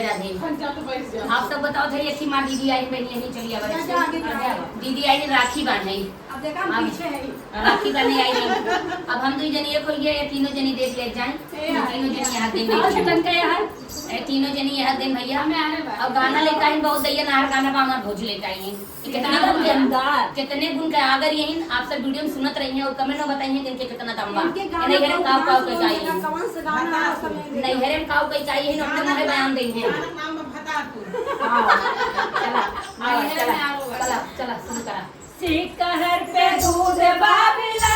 राधे राधे। आप सब बताओ थे एक माँ दीदी आई बहनी यही चली आवा दीदी आई राखी बांधे राखी बांधे आई अब हम दो जनी एक हो गए तीनों जनी देख ले जाए तीनों जनी यहाँ दिन तीनों जनी यहाँ दिन भैया अब गाना लेकर आई बहुत दैया नहर गाना का हमारा भोज लेकर आई कितने गुण का अगर यही आप सब वीडियो में सुनत रही हैं और कमेंट में बताइए कि कितना दम बा नहीं हरे काव काव के चाहिए नहीं हरे काव के चाहिए हम अपने मुंह बयान देंगे चला चला चला चला शुरू करा सिकहर पे दूध बाबिला